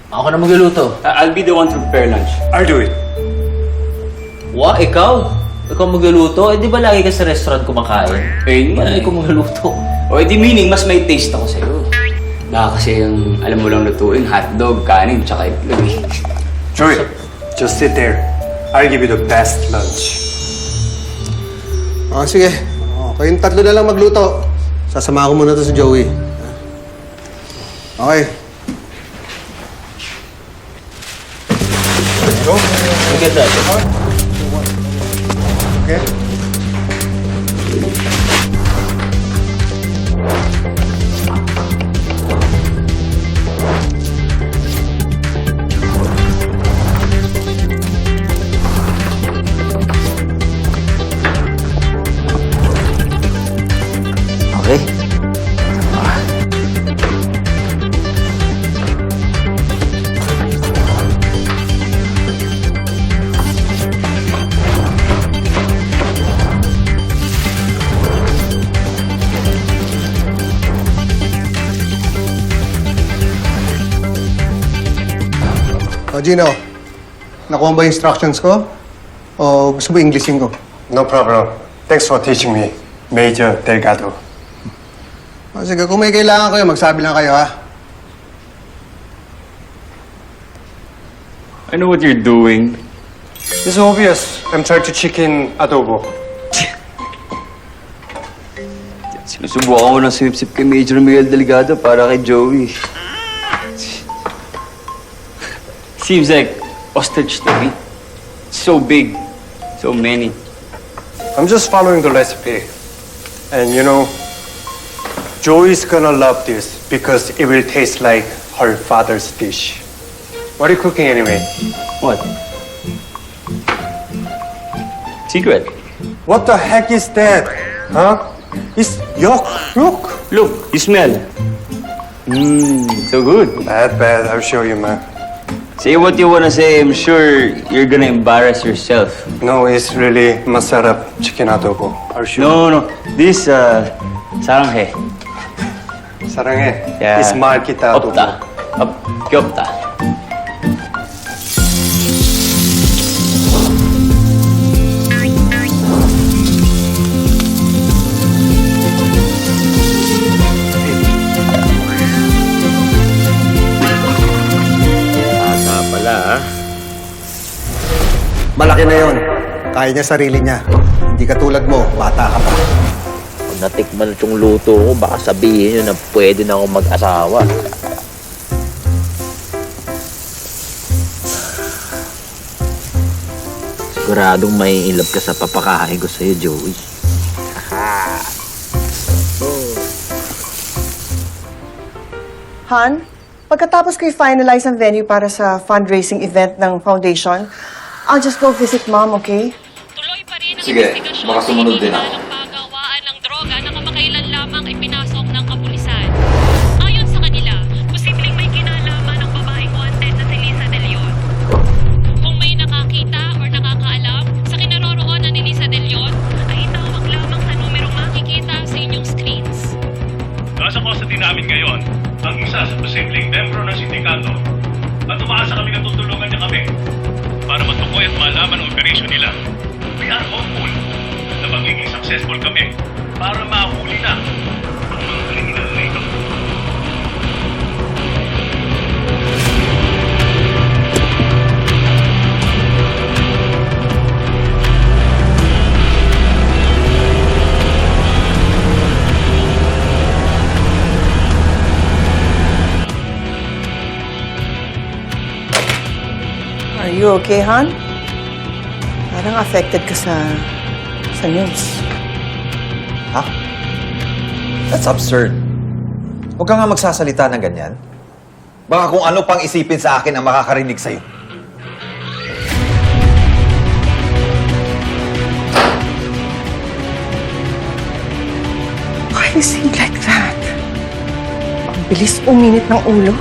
Ako na magluluto. I'll be the one to prepare lunch. I'll do it. Wa, ikaw? Ikaw magluluto? Eh, di ba lagi ka sa restaurant kumakain? Eh, Ba't ikaw magluluto? O, edi meaning, mas may taste ako sa'yo. Baka kasi yung alam mo lang lutuin, hotdog, kanin, tsaka itlog. Joey, just sit there. I'll give you the best lunch. Sige. Kayong tatlo na lang magluto. Sasama ko muna to si Joey. Okay. Let's go. Sige, Dad. Okay. Okay. Gino, nakuha ba yung instructions ko? O gusto mo Englishin ko? No problem. Thanks for teaching me, Major Delgado. Sige, kung may kailangan kayo, magsabi lang kayo, ha? I know what you're doing. It's obvious. I'm trying to chicken adobo. Sinusubukan mo ng sip-sip kay Major Miguel Delgado para kay Joey. Seems like ostrich to me. So big. So many. I'm just following the recipe. And you know, Joey's gonna love this because it will taste like her father's dish. What are you cooking anyway? What? Secret. What the heck is that? Huh? It's yuck. Look. Look, you smell. So good. Bad. I'll show you, man. Say what you wanna say. I'm sure you're gonna embarrass yourself. No, it's really masarap chicken adobo. I'll show you. No. This, saranghe. 사랑해. Yeah. It's markita adobo. Opta. Kyopta. Bata pala, ha? Malaki na yon. Kaya niya sarili niya. Hindi katulad mo, bata ka pa. Kung natikman itong luto ko, baka sabihin nyo na pwede na akong mag-asawa. Siguradong may ilab ka sa papakain ko sa'yo, Joey. Han, pagkatapos ko i-finalize ang venue para sa fundraising event ng foundation, I'll just go visit Mom, okay? Tuloy pa rin ang Sige, investigasyon baka sumunod din ako. ng paggawaan ng droga na kamakailan lamang ay pinasok ng kapulisan. Ayon sa kanila, posibleng may kinalaman ng babaeng wanted na si Lisa De Leon. Kung may nakakita or nakakaalam sa kinaroroonan ni Lisa De Leon, ay itawag lamang sa numerong makikita sa inyong screens. Nasa custody namin ngayon ang isa sa posibleng membro ng sindikato at umaasa kami na tutulungan niya kami para matukoy at malaman ang operasyon nila. We are hopeful na magiging successful kami para mahuli na ang mga kriminal na ito. Are you okay, Han? Parang affected ka sa news. Ha? That's absurd. Huwag ka nga magsasalita ng ganyan. Baka kung ano pang isipin sa akin ang makakarinig sa'yo. Why you say like that? Ang bilis uminit ng ulo.